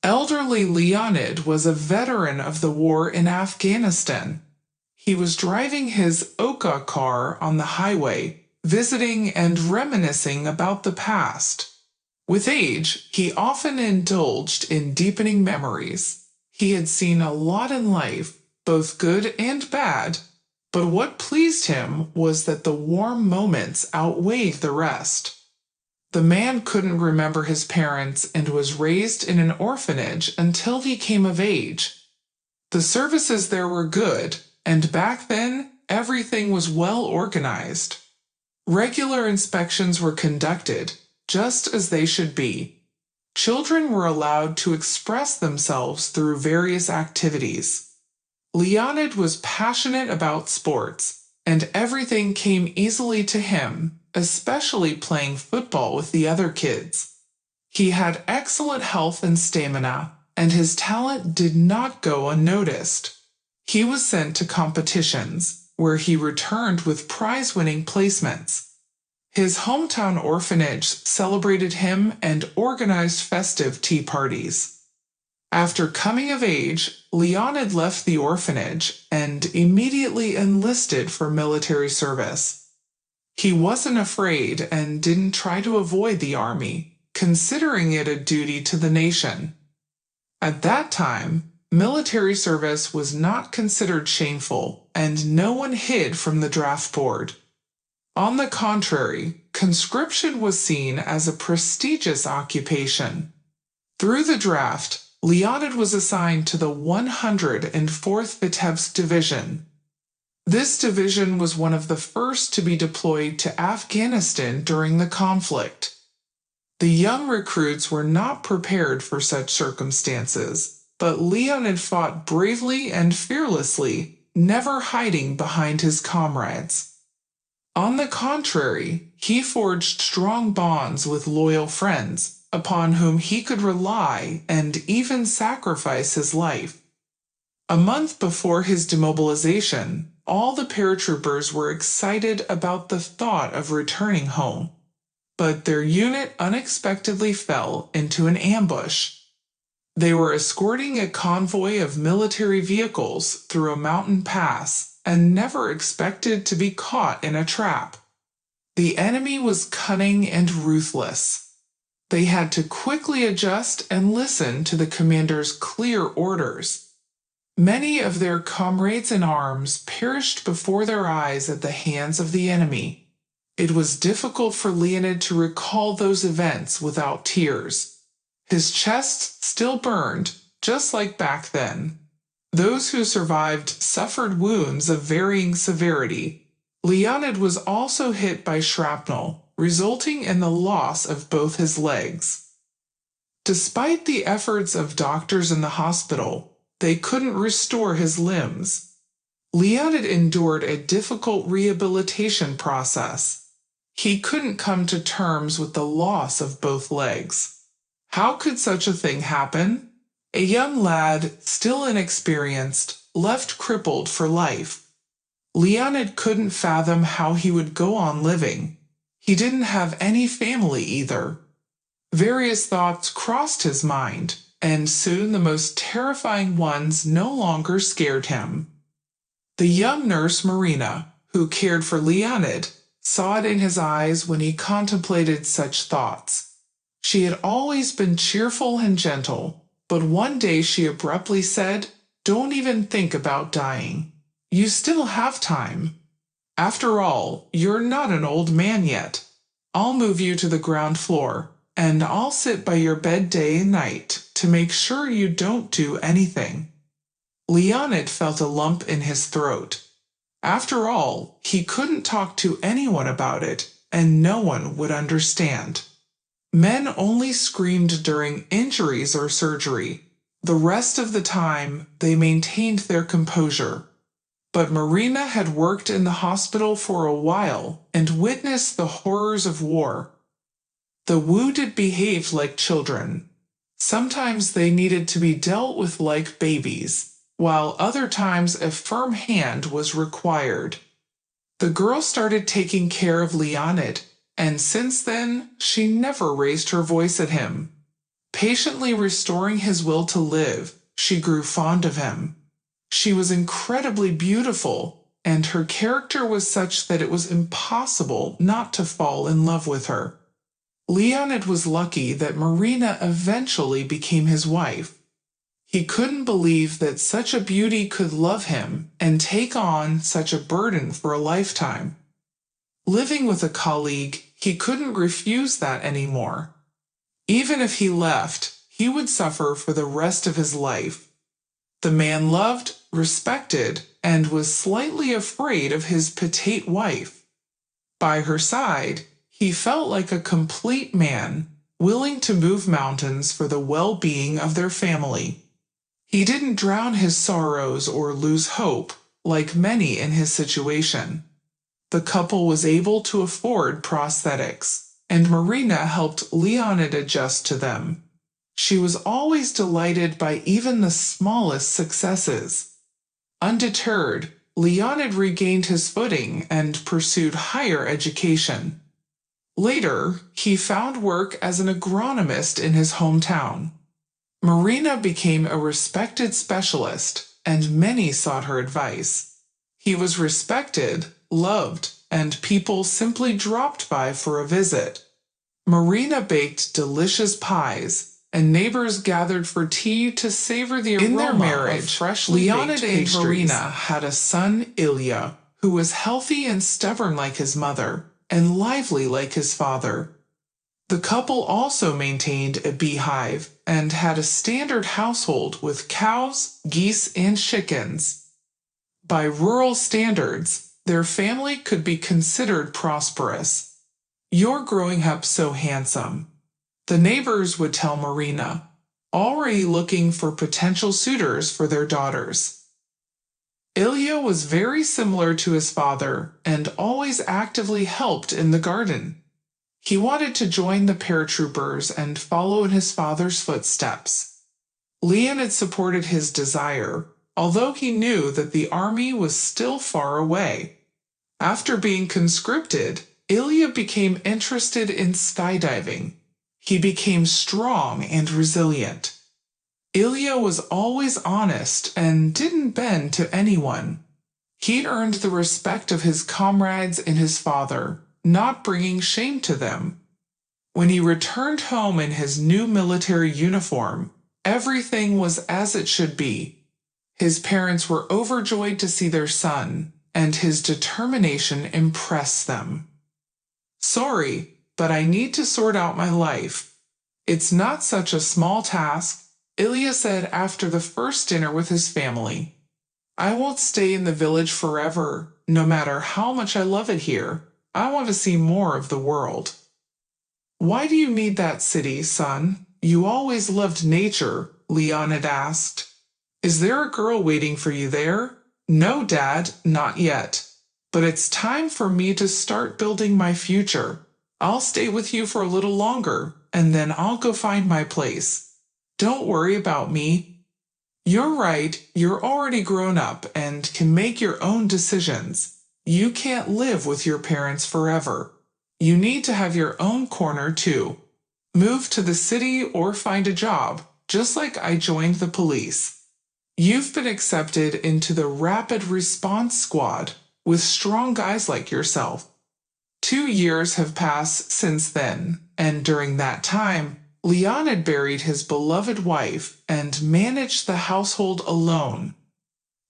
Elderly Leonid was a veteran of the war in Afghanistan. He was driving his Oka car on the highway, visiting and reminiscing about the past. With age, he often indulged in deepening memories. He had seen a lot in life, both good and bad, but what pleased him was that the warm moments outweighed the rest. The man couldn't remember his parents and was raised in an orphanage until he came of age. The services there were good, and back then, everything was well organized. Regular inspections were conducted, just as they should be. Children were allowed to express themselves through various activities. Leonid was passionate about sports, and everything came easily to him, especially playing football with the other kids. He had excellent health and stamina, and his talent did not go unnoticed. He was sent to competitions, where he returned with prize-winning placements. His hometown orphanage celebrated him and organized festive tea parties. After coming of age, Leonid left the orphanage and immediately enlisted for military service. He wasn't afraid and didn't try to avoid the army, considering it a duty to the nation. At that time, military service was not considered shameful, and no one hid from the draft board. On the contrary, conscription was seen as a prestigious occupation. Through the draft, Leonid was assigned to the 104th Vitebsk Division. This division was one of the first to be deployed to Afghanistan during the conflict. The young recruits were not prepared for such circumstances, but Leonid fought bravely and fearlessly, never hiding behind his comrades. On the contrary, he forged strong bonds with loyal friends, upon whom he could rely and even sacrifice his life. A month before his demobilization, all the paratroopers were excited about the thought of returning home. But their unit unexpectedly fell into an ambush. They were escorting a convoy of military vehicles through a mountain pass and never expected to be caught in a trap. The enemy was cunning and ruthless. They had to quickly adjust and listen to the commander's clear orders. Many of their comrades in arms perished before their eyes at the hands of the enemy. It was difficult for Leonid to recall those events without tears. His chest still burned, just like back then. Those who survived suffered wounds of varying severity. Leonid was also hit by shrapnel, resulting in the loss of both his legs. Despite the efforts of doctors in the hospital, they couldn't restore his limbs. Leonid endured a difficult rehabilitation process. He couldn't come to terms with the loss of both legs. How could such a thing happen? A young lad, still inexperienced, left crippled for life. Leonid couldn't fathom how he would go on living. He didn't have any family either. Various thoughts crossed his mind, and soon the most terrifying ones no longer scared him. The young nurse Marina, who cared for Leonid, saw it in his eyes when he contemplated such thoughts. She had always been cheerful and gentle, but one day she abruptly said, "Don't even think about dying. You still have time. After all, you're not an old man yet. I'll move you to the ground floor, and I'll sit by your bed day and night to make sure you don't do anything." Leonid felt a lump in his throat. After all, he couldn't talk to anyone about it, and no one would understand. Men only screamed during injuries or surgery. The rest of the time, they maintained their composure. But Marina had worked in the hospital for a while and witnessed the horrors of war. The wounded behaved like children. Sometimes they needed to be dealt with like babies, while other times a firm hand was required. The girl started taking care of Leonid, and since then she never raised her voice at him. Patiently restoring his will to live, she grew fond of him. She was incredibly beautiful, and her character was such that it was impossible not to fall in love with her. Leonid was lucky that Marina eventually became his wife. He couldn't believe that such a beauty could love him and take on such a burden for a lifetime. Living with a colleague, he couldn't refuse that anymore. Even if he left, he would suffer for the rest of his life. The man loved, respected, and was slightly afraid of his petite wife. By her side, he felt like a complete man, willing to move mountains for the well-being of their family. He didn't drown his sorrows or lose hope, like many in his situation. The couple was able to afford prosthetics, and Marina helped Leonid adjust to them. She was always delighted by even the smallest successes. Undeterred, Leonid regained his footing and pursued higher education. Later, he found work as an agronomist in his hometown. Marina became a respected specialist, and many sought her advice. He was respected, loved, and people simply dropped by for a visit. Marina baked delicious pies, and neighbors gathered for tea to savor the aroma In their marriage, of freshly Leonid baked and pastries. Marina had a son, Ilya, who was healthy and stubborn like his mother, and lively like his father. The couple also maintained a beehive and had a standard household with cows, geese, and chickens. By rural standards, their family could be considered prosperous. "You're growing up so handsome," the neighbors would tell Marina, already looking for potential suitors for their daughters. Ilya was very similar to his father and always actively helped in the garden. He wanted to join the paratroopers and follow in his father's footsteps. Leonid supported his desire, although he knew that the army was still far away. After being conscripted, Ilya became interested in skydiving. He became strong and resilient. Ilya was always honest and didn't bend to anyone. He earned the respect of his comrades and his father, not bringing shame to them. When he returned home in his new military uniform, everything was as it should be. His parents were overjoyed to see their son, and his determination impressed them. "Sorry, but I need to sort out my life. It's not such a small task," Ilya said after the first dinner with his family. "I won't stay in the village forever, no matter how much I love it here. I want to see more of the world." "Why do you need that city, son? You always loved nature," Leonid asked. "Is there a girl waiting for you there?" "No, Dad, not yet. But it's time for me to start building my future. I'll stay with you for a little longer, and then I'll go find my place. Don't worry about me." "You're right, you're already grown up and can make your own decisions. You can't live with your parents forever. You need to have your own corner too. Move to the city or find a job, just like I joined the police. You've been accepted into the Rapid Response Squad with strong guys like yourself." 2 years have passed since then, and during that time, Leonid buried his beloved wife and managed the household alone.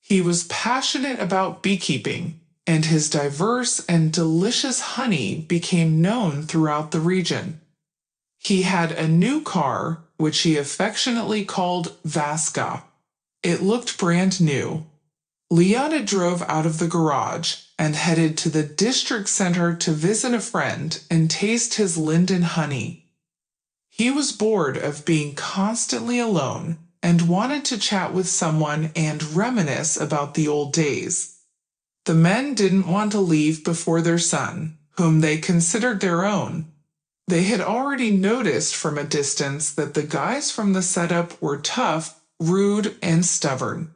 He was passionate about beekeeping, and his diverse and delicious honey became known throughout the region. He had a new car, which he affectionately called Vaska. It looked brand new. Leonid drove out of the garage and headed to the district center to visit a friend and taste his linden honey. He was bored of being constantly alone and wanted to chat with someone and reminisce about the old days. The men didn't want to leave before their son, whom they considered their own. They had already noticed from a distance that the guys from the setup were tough, rude, and stubborn.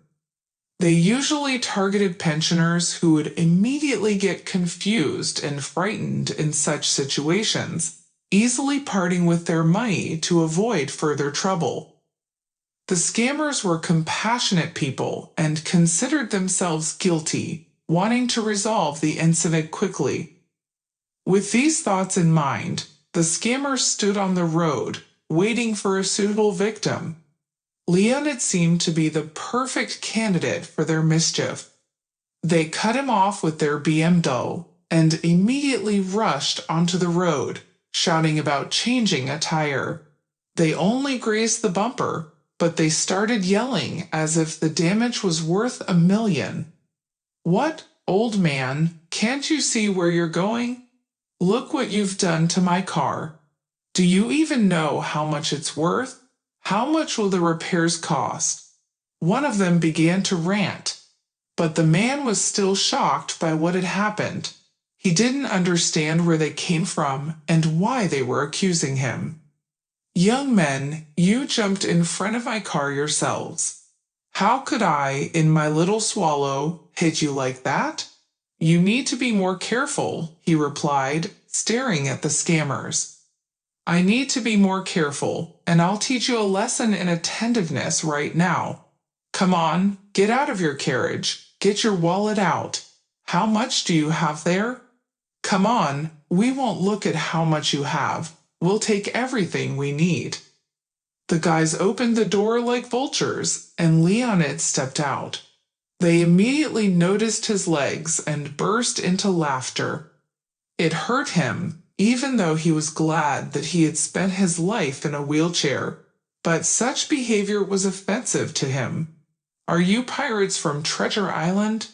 They usually targeted pensioners who would immediately get confused and frightened in such situations, easily parting with their money to avoid further trouble. The scammers were compassionate people and considered themselves guilty, wanting to resolve the incident quickly. With these thoughts in mind, the scammers stood on the road, waiting for a suitable victim. Leonid seemed to be the perfect candidate for their mischief. They cut him off with their BMW and immediately rushed onto the road, shouting about changing a tire. They only grazed the bumper, but they started yelling as if the damage was worth $1 million. "What, old man, can't you see where you're going? Look what you've done to my car. Do you even know how much it's worth? How much will the repairs cost?" One of them began to rant, but the man was still shocked by what had happened. He didn't understand where they came from and why they were accusing him. "Young men, you jumped in front of my car yourselves. How could I, in my little swallow, hit you like that? You need to be more careful," he replied, staring at the scammers. "I need to be more careful, and I'll teach you a lesson in attentiveness right now. Come on, get out of your carriage, get your wallet out. How much do you have there? Come on, we won't look at how much you have, we'll take everything we need." The guys opened the door like vultures, and Leonid stepped out. They immediately noticed his legs and burst into laughter. It hurt him, even though he was glad that he had spent his life in a wheelchair, but such behavior was offensive to him. "Are you pirates from Treasure Island?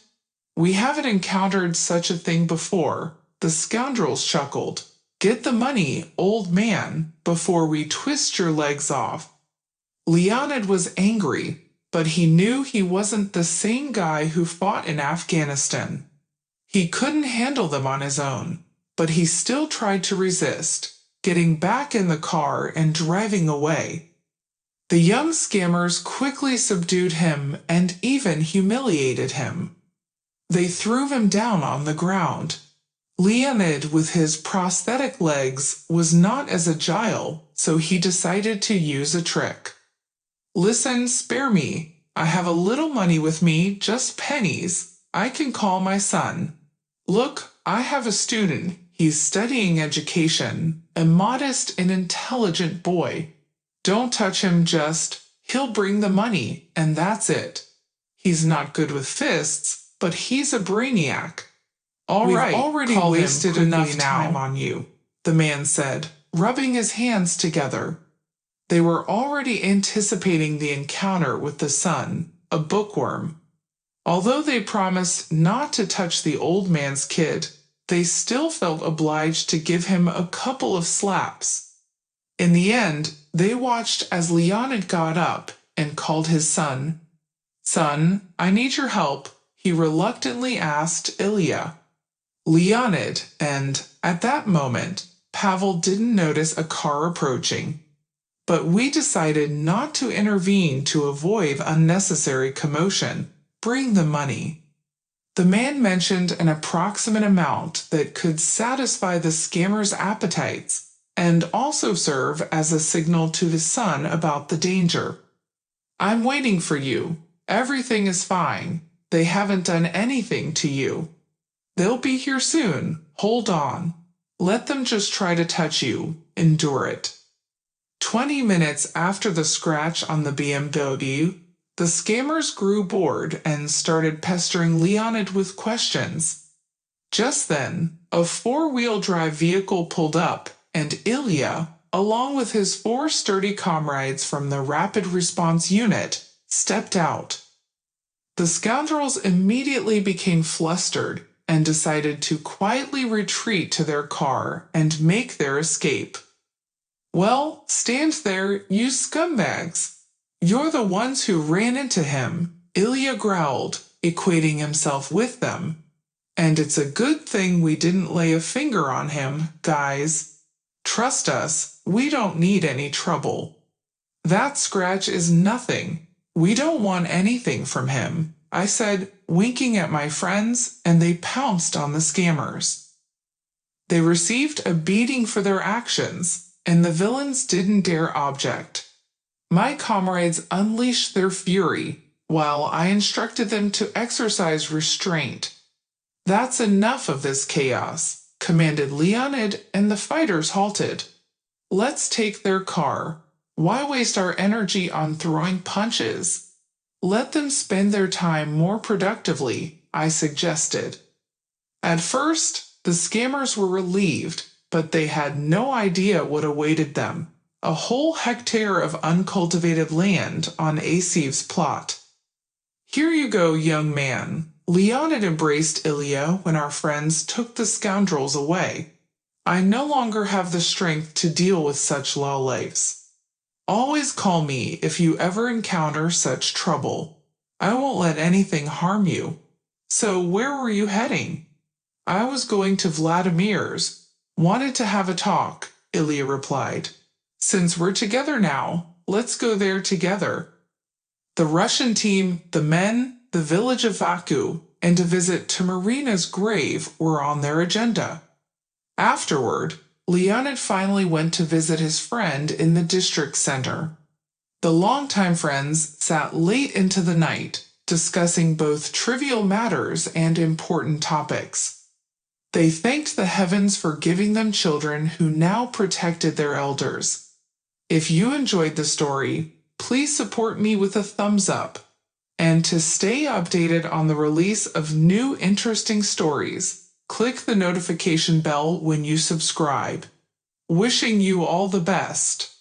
We haven't encountered such a thing before," the scoundrels chuckled. "Get the money, old man, before we twist your legs off." Leonid was angry, but he knew he wasn't the same guy who fought in Afghanistan. He couldn't handle them on his own, but he still tried to resist, getting back in the car and driving away. The young scammers quickly subdued him and even humiliated him. They threw him down on the ground. Leonid, with his prosthetic legs, was not as agile, so he decided to use a trick. "Listen, spare me. I have a little money with me, just pennies. I can call my son. Look, I have a student. He's studying education, a modest and intelligent boy. Don't touch him, he'll bring the money, and that's it. He's not good with fists, but he's a brainiac." We've already wasted enough time on you," the man said, rubbing his hands together. They were already anticipating the encounter with the son, a bookworm. Although they promised not to touch the old man's kid, they still felt obliged to give him a couple of slaps. In the end, they watched as Leonid got up and called his son. "Son, I need your help," he reluctantly asked Ilya. Leonid, and, at that moment, Pavel didn't notice a car approaching. But we decided not to intervene to avoid unnecessary commotion. "Bring the money." The man mentioned an approximate amount that could satisfy the scammer's appetites and also serve as a signal to his son about the danger. "I'm waiting for you. Everything is fine. They haven't done anything to you. They'll be here soon. Hold on. Let them just try to touch you. Endure it." 20 minutes after the scratch on the BMW, the scammers grew bored and started pestering Leonid with questions. Just then, a four-wheel drive vehicle pulled up, and Ilya, along with his 4 sturdy comrades from the Rapid Response Unit, stepped out. The scoundrels immediately became flustered and decided to quietly retreat to their car and make their escape. "Well, stand there, you scumbags. You're the ones who ran into him," Ilya growled, equating himself with them. "And it's a good thing we didn't lay a finger on him, guys. Trust us, we don't need any trouble. That scratch is nothing. We don't want anything from him," I said, winking at my friends, and they pounced on the scammers. They received a beating for their actions, and the villains didn't dare object. My comrades unleashed their fury, while I instructed them to exercise restraint. That's enough of this chaos, commanded Leonid, and the fighters halted. Let's take their car. Why waste our energy on throwing punches? Let them spend their time more productively, I suggested. At first, the scammers were relieved, but they had no idea what awaited them. A whole hectare of uncultivated land on Asiv's plot. Here you go, young man. Leonid embraced Ilya when our friends took the scoundrels away. I no longer have the strength to deal with such lowlifes. Always call me if you ever encounter such trouble. I won't let anything harm you. So where were you heading? I was going to Vladimir's. Wanted to have a talk, Ilya replied. Since we're together now, let's go there together. The Russian team, the men, the village of Vaku, and a visit to Marina's grave were on their agenda. Afterward, Leonid finally went to visit his friend in the district center. The longtime friends sat late into the night, discussing both trivial matters and important topics. They thanked the heavens for giving them children who now protected their elders. If you enjoyed the story, please support me with a thumbs up. And to stay updated on the release of new interesting stories, click the notification bell when you subscribe. Wishing you all the best.